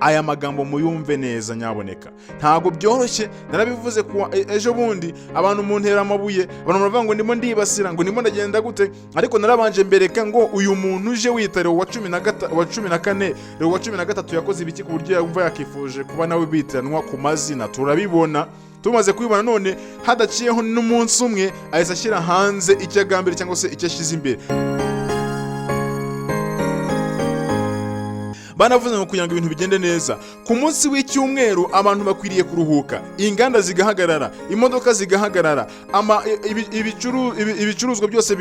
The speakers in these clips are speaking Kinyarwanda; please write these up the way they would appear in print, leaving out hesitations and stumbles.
aya magambo muyumve neza nyaboneka, ntago byoroshye. Narabivuze kuwa ejo bundi abantu muntera amabuye, abantu baravuga ngo ndimo ndibasira, ngo ndimo ndagenda gute, ariko narabanje mbereka ngo uyu muntu uje witare wa 14 Leo wa 13 yakoze ibiki ku buryo yumva yakifuje kuba nawe bitiranwa ku mazina. Turabibona, tumaze kubibona, none hadaciyeho n'umunsi umwe ahise ashyira hanze icyo agambira cyangwa se icyo ashyize imbere. Banavuze ngo kugira ngo ibintu bigende neza, ku munsi w'icyumweru abantu bakwiriye kuruhuka, inganda zigahagarara, imodoka zigahagarara, ibicuruzwa byose,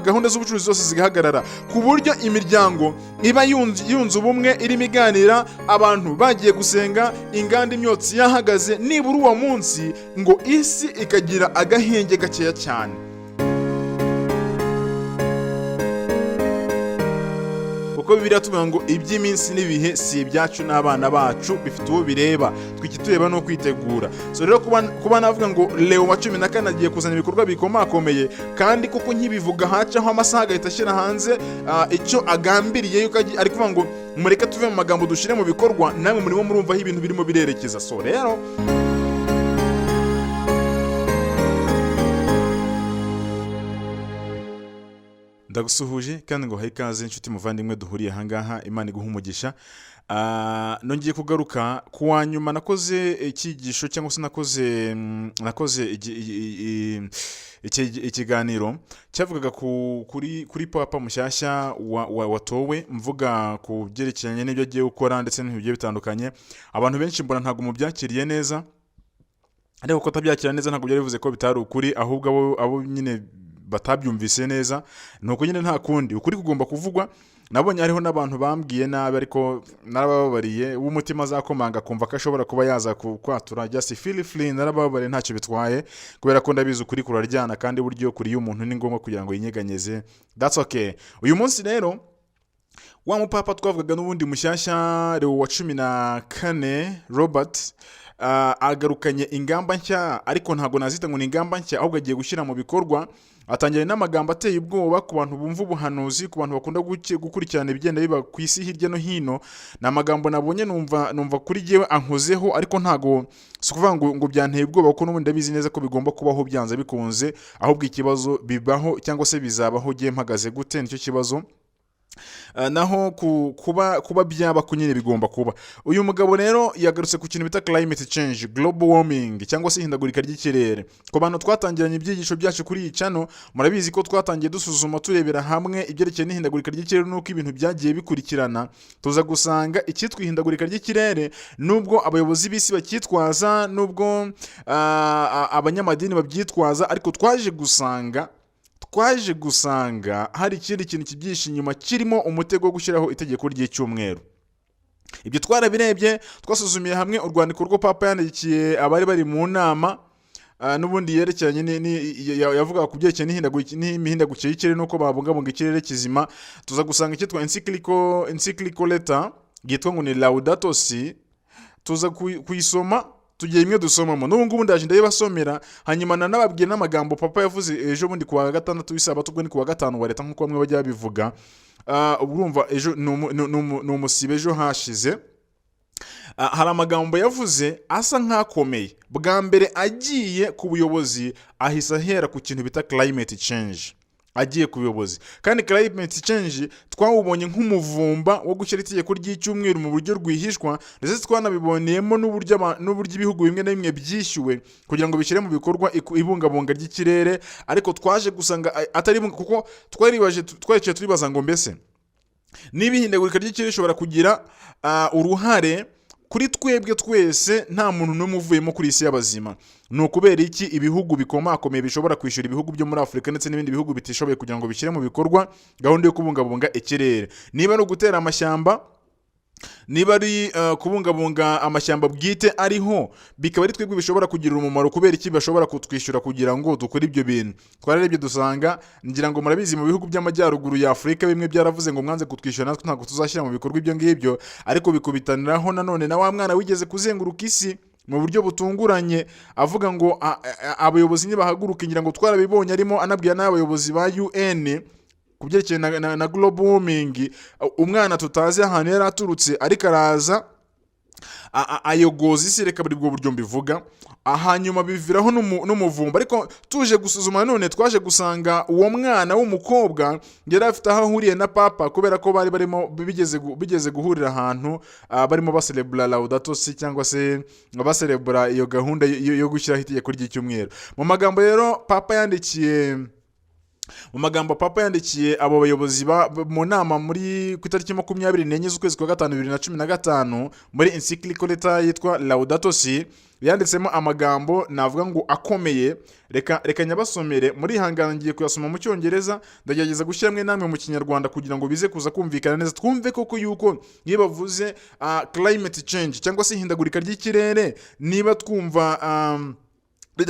gahunda z'ubucuruzi zose zigahagarara, ku buryo imiryango iba yunze ubumwe, irimo iganira, abantu bagiye gusenga, inganda imyotsi yahagaze, nibura uwo munsi ngo isi ikagira agahenge gakeya cyane. Kuko Bibiliya tuvuga ngo iby'iminsi n'ibihe si ibyacu n'abana bacu, bifite uwo bireba, twikitureba no kwitegura. So rero kuba navuga ngo Leo wa 14 agiye kuzana ibikorwa bikomakomeye, kandi kuko nkibivuga hacaho amasaha agahita ashyira hanze icyo agambiriye, yuko ari kuvuga ngo mureke tuve mu magambo dushire mu bikorwa, namwe murimo murumva aho ibintu birimo birerekeza. So rero ndagusuhuje kandi ngo haye ikaze inshuti muvandimwe duhuriye ahangaha, Imana iguha umugisha. Nongeye kugaruka kuwa nyuma nakoze ikigisho cyangwa se nakoze ikiganiro cyavugaga kuri papa mushyashya watowe, mvuga ku byerekeranye n'ibyo agiye gukora ndetse n'ibintu bigiye bitandukanye. Abantu benshi mbona ntago mubyakiriye neza, ariko ko tabyakira neza ntago byari bivuze ko bitari ukuri, ahubwo abo nyine batabyumvise neza, nuko nyine nta kundi, ukuri kugomba kuvugwa. Nabonye hariho n'abantu bambwiye nabi, ariko narababariye, w'umutima azakomanga kumva ko ashobora kuba yaza kwatura, just feel free, narababariye, ntacyo bitwaye, kubera ko ndabizi ukuri kuraryana, kandi buryo kuri y'umuntu ni ngombwa kugira ngo yinyeganyeze. That's okay. Uyu munsi rero wa mupapa twavugaga n'ubundi mushyashya Leo wa 14 Robert agarukanye ingamba nshya, ariko ntago nazita ngo ni ingamba nshya, ahubwo agiye gushyira mu bikorwa. Atangiye n'amagambo ateye ubwoba ku bantu bumva ubuhanuzi, ku bantu bakunda gukurikirana ibigenda biba ku isi hirya no hino. Ni amagambo nabonye numva kuri jewe ankozeho, ariko ntago sukuvuga ngo byanteye ubwoba, kuko n'ubundi ndabizi neza ko bigomba kubaho byanze bikunze, ahubwo ikibazo bibaho cyangwa se bizabaho giye mpagaze gute, nicyo kibazo. Naho kuba byaba kunyine bigomba kuba. Uyu mugabo rero yagarutse ku kintu bita climate change, global warming, cyangwa se ihindagurika ry'ikirere. Ku bantu twatangiranye ibyigisho byacu kuri iyi channel, murabizi ko twatangiye dusuzuma turebera hamwe ibyerekeye n'ihindagurika ry'ikirere nuko ibintu byagiye bikurikirana. Tuza gusanga icyitwa ihindagurika ry'ikirere, nubwo abayobozi b'isi bacyitwaza, nubwo abanyamadini babyitwaza, ariko twaje gusanga hari ikindi kintu kibyihishe inyuma, kirimo umutego wo gushyiraho itegeko ry'icyumweru. Ibyo twarabirebye, twasuzumiye hamwe urwandiko rwo papa yandikiye abari bari mu nama, n'ubundi yerekeranye yavuga ku byerekeye n'imihindagurikire y'ikirere nuko babungabunga ikirere kizima. Tuza gusanga icyitwa encyclical letter yitwa ngo ni Laudato Si. Tuza kuyisoma, tugiye imwe dusomamo, n'ubu ngubu ndaje ndabibasomera, hanyuma nanababwiye n'amagambo papa yavuze ejo bundi kuwa gatandatu w'isabato, ubwo ni kuwa gatanu wa leta nk'uko bamwe bajya babivuga. Urumva ejo ni umusibe ejo hashize. Hari amagambo yavuze asa nk'akomeye. Bwa mbere agiye ku buyobozi ahise ahera ku kintu bita climate change. Agiye ku buyobozi, kandi climate change twawubonye nk'umuvumba wo gushyira itegeko ry'icyumweru mu buryo rwihishwa, ndetse twanabiboneyemo n'uburyo ibihugu bimwe na bimwe byishyuwe kugira ngo bishyire mu bikorwa ibungabunga ry'ikirere. Ariko twaje gusanga atari, kuko twaricaye turibaza ngo mbese niba ihindagurika ry'ikirere rishobora kugira uruhare kuri twebwe twese, nta muntu n'umwe uvuyemo kuri isi y'abazima, ni ukubera iki ibihugu bikomakomeye bishobora kwishyura ibihugu byo muri Afurika ndetse n'ibindi bihugu bitishoboye kugira ngo bishyire mu bikorwa gahunda yo kubungabunga ikirere? Niba ari ugutera amashyamba, niba ari kubungabunga amashyamba bwite ariho, bikaba ari twebwe bishobora kugira umumaro, kubera iki bashobora kutwishyura kugira ngo dukore ibyo bintu? Twararebye dusanga, ngira ngo murabizi, mu bihugu by'amajyaruguru ya Afurika bimwe byaravuze ngo mwanze kutwishyura, natwe ntabwo tuzashyira mu bikorwa ibyo ngibyo, ariko bikubitaniraho nanone na wa mwana wigeze kuzenguruka isi mu buryo butunguranye, avuga ngo abayobozi nibahaguruka. Ngira ngo twarabibonye, arimo anabwira n'abayobozi ba UN ku byerekeye na global warming. Umwana tutazi ahantu yari aturutse, ariko araza ayogoza isi, reka buri bwo buryo mbivuga. Hanyuma biviraho n'umuvumba, ariko tuje gusuzuma none twaje gusanga uwo mwana w'umukobwa yari afite aho ahuriye na papa, kubera ko bari barimo bigeze guhurira ahantu barimo baserebura laudato si, cyangwa se baserebura iyo gahunda yo gushyiraho itegeko ry'icyumweru. Mu magambo papa yandikiye abo bayobozi mu nama muri ku itariki 24 z'ukwezi kwa gatanu 2015 muri encyclical letter yitwa Laudato Si, yanditsemo amagambo navuga ngo akomeye. Reka nyabasomere, muri hangangiye kuyasoma mu cyongereza, ndagerageza gushyiramo namwe mu kinyarwanda kugira ngo bize kuza kumvikana neza, twumve koko yuko iyo bavuze climate change cyangwa se ihindagurika ry'ikirere, niba twumva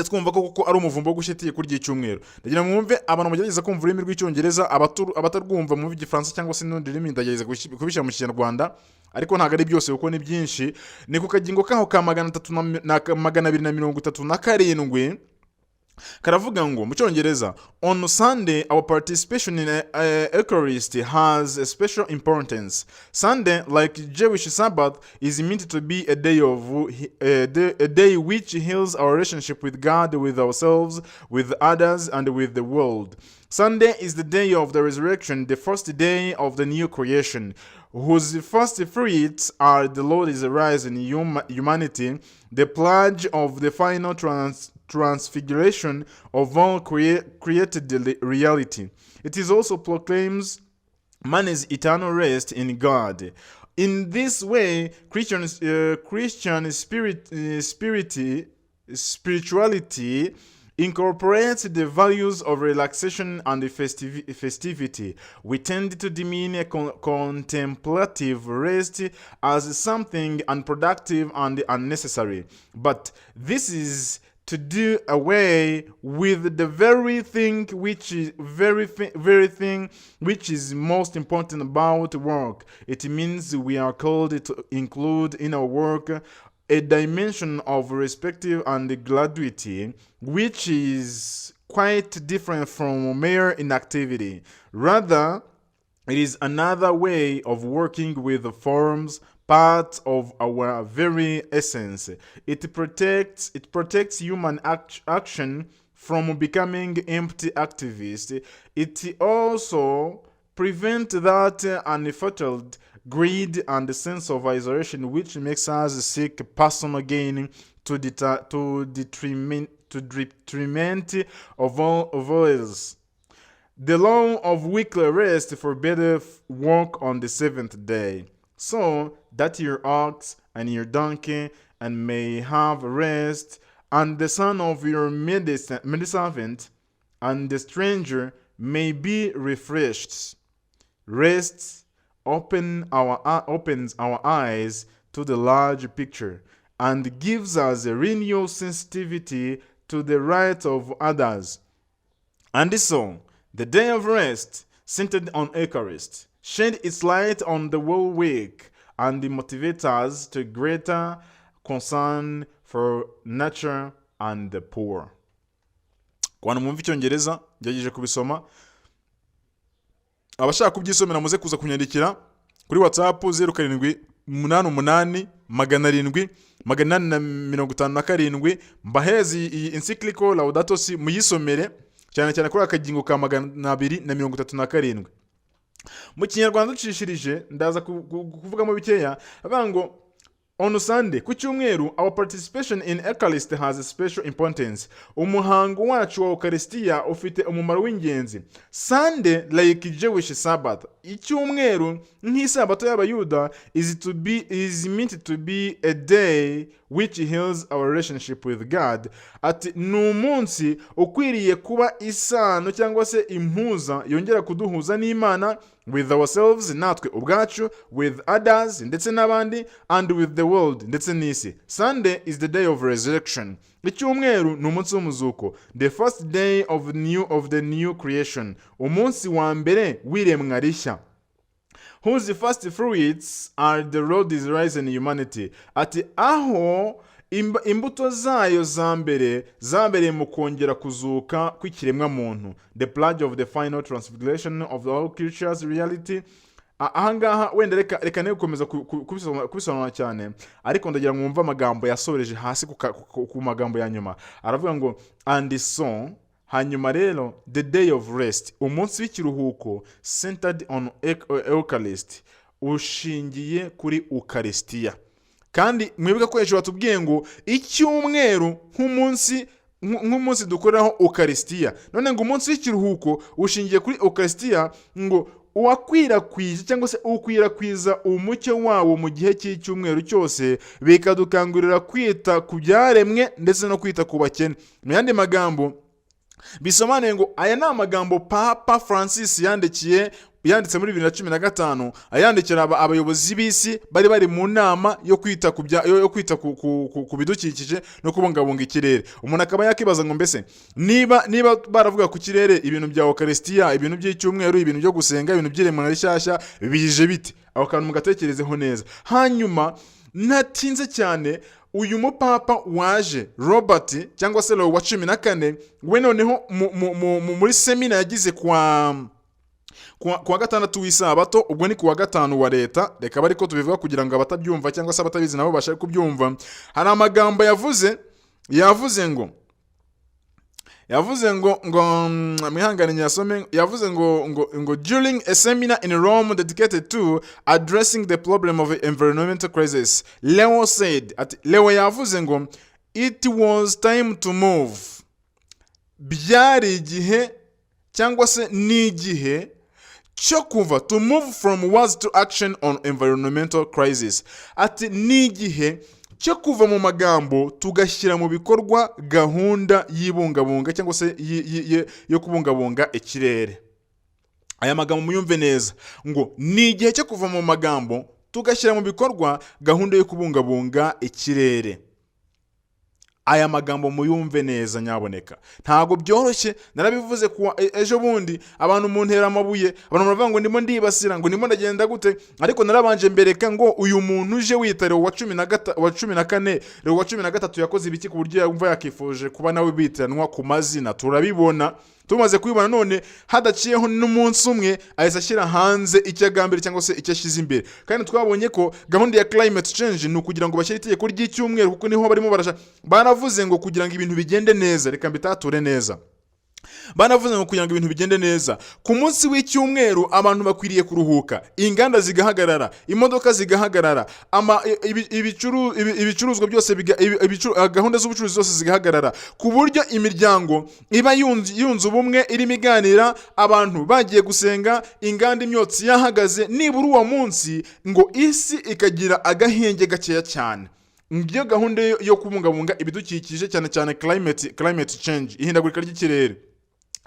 twumva ko ari umuvumbo wo gushyira itegeko ry'icyumweru. Ndagira ngo mwumve abantu mugerageza kumva ururimi rw'icyongereza, abatarwumva mu Gifaransa cyangwa se n'urundi rurimi ndagerageza kubishyira mu kinyarwanda, ariko ntabwo ari byose kuko ni byinshi. Ni ku kagingo kaho ka 237 karavuga ngo mu cyongereza, on Sunday our participation in Eucharist has a special importance. Sunday, like Jewish Sabbath, is meant to be a day which heals our relationship with God, with ourselves, with others, and with the world. Sunday is the day of the resurrection, the first day of the new creation, whose first fruits are the Lord's rise in humanity, the pledge of the final transfiguration of all created reality. It is also proclaims man's eternal rest in God. In this way, Christian spirituality incorporates the values of relaxation and festivity. We tend to demean a contemplative rest as something unproductive and unnecessary, but this is to do away with the very thing which is most important about work. It means we are called to include in our work a dimension of perspective and gratuity, which is quite different from mere inactivity. Rather, it is another way of working with the forms, part of our very essence. It protects human action from becoming empty activists. It also prevents that unfettered greed and the sense of isolation which makes us seek personal gain to detriment of all else. The law of weekly rest forbiddeth work on the seventh day, so that your ox and your donkey and may have rest, and the son of your maidservant and the stranger may be refreshed. Rest opens our eyes to the large picture and gives us a renewed sensitivity to the rights of others. And so, the day of rest, centered on Eucharist, shed its light on the whole week and motivates us to greater concern for nature and the poor. Kwa mwumva icyongereza ngerageje kubisoma, abashaka kubyisomera muze kuza kunyandikira kuri WhatsApp 0788700857 mbahezi iyi encyclical Laudato Si muyisomere cyane kuri akagingo ka 237. Mu kinyarwanda ducishirije ndaza kuvugamo bikeya abango on Sunday ku cyumweru our participation in Eucharist has a special importance. Umuhango wacu wa Eucharistia ufite umumaro w'ingenzi. Sunday, like Jewish Sabbath, icyumweru nk'isabato y'abayuda is meant to be a day which heals our relationship with God. Ati n'umunsi ukwiriye kuba isano cyangwa se impuza yongera kuduhuza n'Imana, with ourselves natwe ubwacu, with others ndetse n'abandi, and with the world ndetse n'isi. Sunday is the day of resurrection. Icyumweru ni umunsi w'umuzuko, the first day of the new creation, umunsi wa mbere w'iremwa rishya, whose first fruits are the Lord's rise in humanity. Ati aho imbuto zayo zambereye mu kongera kuzuka kw'ikiremwa muntu, the pledge of the final transfiguration of all creatures reality, ahangaha wenda reka ne gukomeza kubisobanura cyane, ariko ndagira ngo mwumve amagambo yasoreje hasi ku magambo ya nyuma. Aravuga ngo and so, hanyuma rero the day of rest, umunsi w'ikiruhuko, centered on Eucharist, ushingiye kuri Eucharistia. Kandi mwibuka ko hejuru batubwiye ngo icyumweru nk'umunsi dukoreraho Eucharistia, none ngo umunsi w'ikiruhuko ushingiye kuri Eucharistia, ngo uwakwirakwije cyangwa se ukwirakwiza umucyo wawo mu gihe cy'icyumweru cyose, bikadukangurira kwita ku byaremwe ndetse no kwita ku bakene. Mu yandi magambo bisobanuye ngo aya ni amagambo Papa Francis yanditse muri 2015, ayandikira abayobozi b'isi bari mu nama yo kwita ku bidukikije no kubungabunga ikirere. Umuntu akaba yakibaza ngo mbese niba baravuga ku kirere, ibintu bya Eucharistia, ibintu by'icyumweru, ibintu byo gusenga, ibintu by'iremwa rishyashya bije bite? Aho kantu mugatekerezeho neza. Hanyuma natinze cyane, uyu mupapa waje Robert cyangwa se Leo wa 14, we noneho muri semina yagize kuwa gatandatu w'isabato, ubwo ni kuwa gatanu wa leta, reka bari ko tubivuga kugira ngo abatabyumva cyangwa se abatabizi nabo bashaka kubyumva. Hari amagambo yavuze ngo mwihangane nyasome, yavuze ngo during a seminar in Rome dedicated to addressing the problem of environmental crisis, Leo said, Leo yavuze ngo it was time to move. Byari igihe cyangwa se ni igihe cyo kuva, to move from words to action on environmental crisis. Ati ni igihe cyo kuva mu magambo tugashyira mu bikorwa gahunda y'ibungabunga cyangwa se yo kubungabunga ikirere. Aya magambo muyumve neza, ngo ni igihe cyo kuva mu magambo tugashyira mu bikorwa gahunda yo kubungabunga ikirere. Aya magambo muyumve neza nyaboneka, ntago byoroshye. Narabivuze kuwa ejo bundi, abantu muntera amabuye, abantu baravuga ngo ndimo ndibasira, ngo ndimo ndagenda gute, ariko narabanje mbereka ngo uyu muntu uje witare wa 14, Leo wa 13 yakoze ibiki ku buryo yumva yakifuje kuba nawe bitiranwa ku mazina. Turabibona, tumaze kubibona, none hadaciyeho n'umunsi umwe ahise ashyira hanze icyagambere cyangwa se icyashyize imbere. Kandi twabonye ko gahunda ya climate change ni ukugira ngo bashyire itegeko ry'icyumweru, kuko niho barimo baravuze ngo kugira ngo ibintu bigende neza, reka mbitature neza, banavuze ngo kugira ngo ibintu bigende neza, ku munsi w'icyumweru abantu bakwiriye kuruhuka, inganda zigahagarara, imodoka zigahagarara, ibicuruzwa byose, gahunda z'ubucuruzi zose zigahagarara, ku buryo imiryango iba yunze ubumwe, irimo iganira, abantu bagiye gusenga, inganda imyotsi yahagaze, nibura uwo munsi ngo isi ikagira agahenge gakeya cyane. Ngiyo gahunda yo kubungabunga ibidukikije, cyane cyane climate change, ihindagurika ry'ikirere.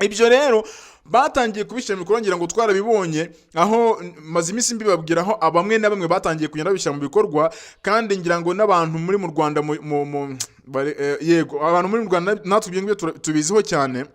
Ibyo rero batangiye kubishyira mu bikorwa, ngira ngo twarabibonye, aho maze iminsi mbibabwira aho abamwe na bamwe batangiye kugenda babishyira mu bikorwa, kandi ngira ngo n'abantu muri mu Rwanda yego abantu muri mu Rwanda natwe ibyo ngibyo tubiziho cyane.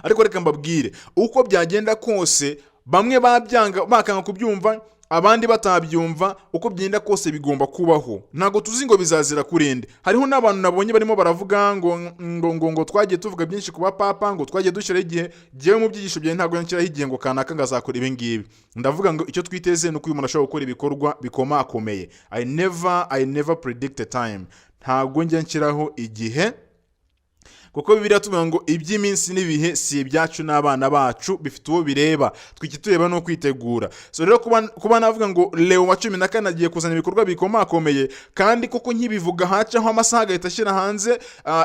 Ariko reka mbabwire uko byagenda kose, bamwe bakanga kubyumva, abandi batabyumva, uko byenda kose bigomba kubaho. Ntago tuzi ngo bizazira kurinde. Hariho n'abantu nabonye barimo baravuga ngo twagiye tuvuga byinshi kuba papa, ngo twagiye dushyira igihe, giye mu byigisho byawe ntago yanshyiraho igihe ngo kanaka ngazakora ibi ngibi. Ndavuga ngo icyo twiteze no umuntu ashobora gukora ibikorwa bikomakomeye. I never predict a time. Ntago njya nshyiraho igihe, kuko Bibiliya tuvuga ngo iby'iminsi n'ibihe si ibyacu n'abana bacu, bifite uwo bireba, twikitureba no kwitegura. So rero kuba navuga ngo Leo wa 14 agiye kuzana ibikorwa bikomakomeye, kandi koko nkibivuga hacaho amasaha agahita ashyira hanze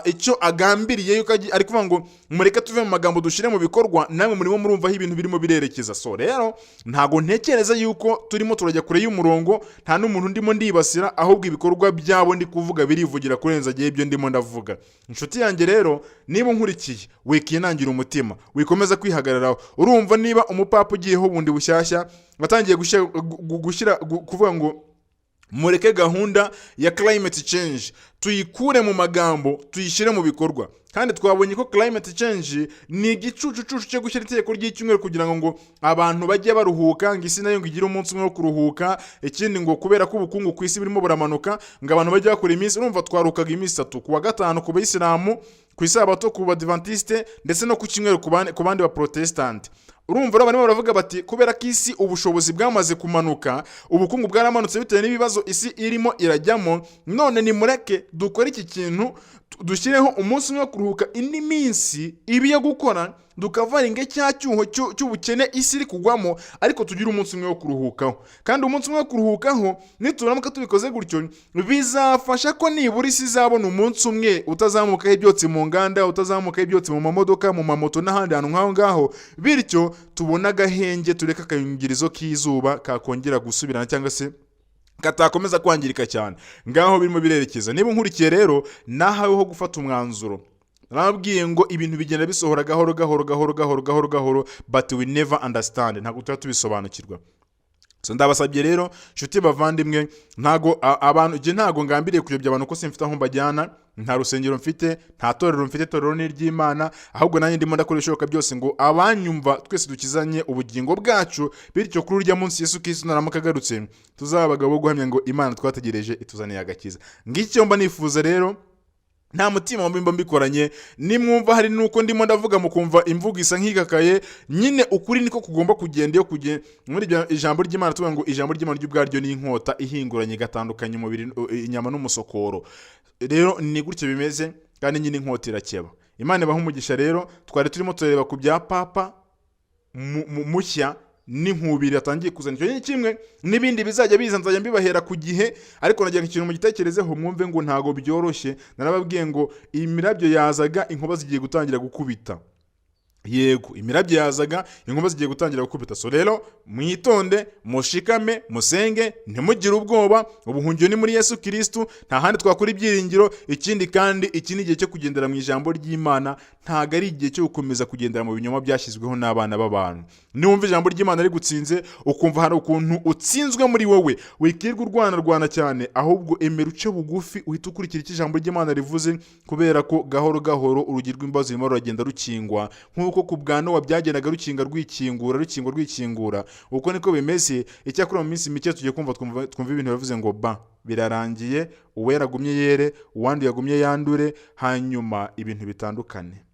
icyo agambiriye, yuko ari kuvuga ngo mureke tuve mu magambo dushire mu bikorwa, namwe murimo murumva aho ibintu birimo birerekeza. So rero ntago ntekereza yuko turimo turajya kure y'umurongo, nta n'umuntu ndimo ndibasira, ahubwo ibikorwa byabo ndi kuvuga birivugira kurenza gihe ibyo ndimo ndavuga. Inshuti yanjye rero, niba nkurikiye, wikinangira umutima, wikomeza kwihagararaho. Urumva niba umupapa ugiyeho bundi bushyashya batangiye kuvuga ngo mureke gahunda ya climate change tuyikure mu magambo tuyishyire mu bikorwa. Kandi twabonye ko climate change ni igicucucu cyo gushyira itegeko ry'icyumweru kugira ngo abantu bajye baruhuka, ngo isi nayo ngigire umunsi umwe wo kuruhuka. Ikindi ngo kubera ko ubukungu ku isi burimo buramanuka, ngo abantu bajye bakora iminsi. Urumva twarukaga iminsi 3, kuwa gatanu ku bayisilamu, ku isabato ku badivantiste, ndetse no ku cyumweru ku bandi ba protestant. urumva rero barimo baravuga bati kubera ko isi ubushobozi bwamaze kumanuka, ubukungu bwaramanutse bitewe n'ibibazo isi irimo irajyamo, none nimureke dukore iki kintu, dushyireho umunsi umwe wo kuruhuka, indi minsi ibi yo gukora dukavaringe cya cyuho cy'ubukene isi iri kugwamo, ariko tugira umunsi umwe wo kuruhukaho. Kandi umunsi umwe wo kuruhukaho nituramuka tubikoze gutyo bizafasha ko nibura isi izabona umunsi umwe utazamukaho ibyotsi mu nganda, utazamukaho ibyotsi mu mamodoka, mu mamoto n'ahandi hantu nk'aho ngaho, bityo tubona agahenge, tureka akayungirizo k'izuba kakongera gusubirana cyangwa se katakomeza kwangirika cyane. Ngaho birimo birerekeza. Niba nkurikiye rero nahaweho gufata umwanzuro, nababwiye ngo ibintu bigenda bisohora gahoro, but we never understand, ntabwo tuba tubisobanukirwa. So ndabasabye rero nshuti bavandimwe, ntago abantu je ntago ngambiriye kuyobya abantu ko simfite aho mbajyana, nta rusengero mfite, nta torero mfite, torero ni ry'Imana, ahubwo nanjye ndimo ndakora ibishoboka byose ngo abanyumva twese dukizanye ubugingo bwacu, bityo kuri urya munsi Yesu Kristo naramuka agarutse tuzabagabo guhamya ngo Imana twategereje ituzaniye agakiza. Ngicyo mba nifuza rero, nta mutima mba mbikoranye, nimwumva hari nuko ndimo ndavuga mukumva imvugo isa nk'igakaye, nyine ukuri niko kugomba kugenda iyo kugenda muri ijambo ry'Imana. Tuvuga ngo ijambo ry'Imana ry'ubwaryo ni inkota ihinguranye gatandukanye umubiri, inyama n'umusokoro. Rero ni gutyo bimeze, kandi nyine inkota irakeba. Imana ibaha umugisha. Rero twari turimo tureba ku bya papa mushya n'inkubiri yatangiye kuzana, icyo ni kimwe n'ibindi bizajya biza nzajya mbibahera ku gihe, ariko nagira ikintu mu gitekerezeho mwumve ngo ntago byoroshye. Narababwiye ngo imirabyo yazaga inkuba zigiye gutangira gukubita. Yego, imirabyo yazaga inkuba zigiye gutangira gukubita. So rero mwitonde, mushikame, musenge, ntimugire ubwoba, ubuhungiro ni muri Yesu Kristo, nta handi twakora ibyiringiro. Ikindi kandi iki ni igihe cyo kugendera mu ijambo ry'Imana, ntago ari igihe cyo gukomeza kugendera mu binyoma byashyizweho n'abana b'abantu. Niwumva ijambo ry'Imana rigutsinze, ukumva hari ukuntu utsinzwe muri wowe, wikirwa urwana cyane, ahubwo emera uce bugufi uhita ukurikira icyo ijambo ry'Imana rivuze, kubera ko gahoro urugi rw'imbabazi rurimo ruragenda rukingwa, nk'uko ku bwa Nowa byagendaga rukinga rwikingura, uko niko bimeze. Icyakora mu minsi mike tugiye twumva ibintu bivuze ngo birarangiye, uwera agumye yere, uwandi yagumye yandure, hanyuma ibintu bitandukane.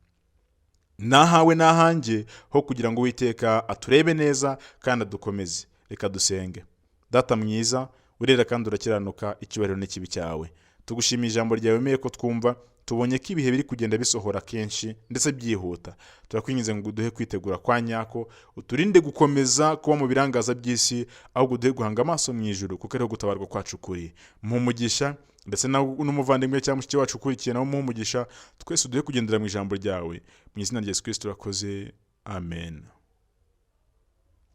Nahawe nahanjye ho kugira ngo Uwiteka aturebe neza kandi adukomeze. Reka dusenge. Data mwiza, urera kandi urakiranuka, icyubahiro n'ikibi cyawe, tugushimiye ijambo ryawe, wemeye ko twumva, tubonye ko ibihe biri kugenda bisohora kenshi ndetse byihuta. Turakwinginze ngo uduhe kwitegura kwa nyako, uturinde gukomeza kuba mu birangaza by'isi, ahubwo uduhe guhanga amaso mu ijuru, kuko ariho gutabarwa kwacu kuri. Muhumugisha ndetse n'umuvandimwe cyangwa mushiki wacu ukurikiye nawe muhumugisha, twese uduhe kugendera mu ijambo ryawe, mu izina rya Yesu Kristo turakoze, amen.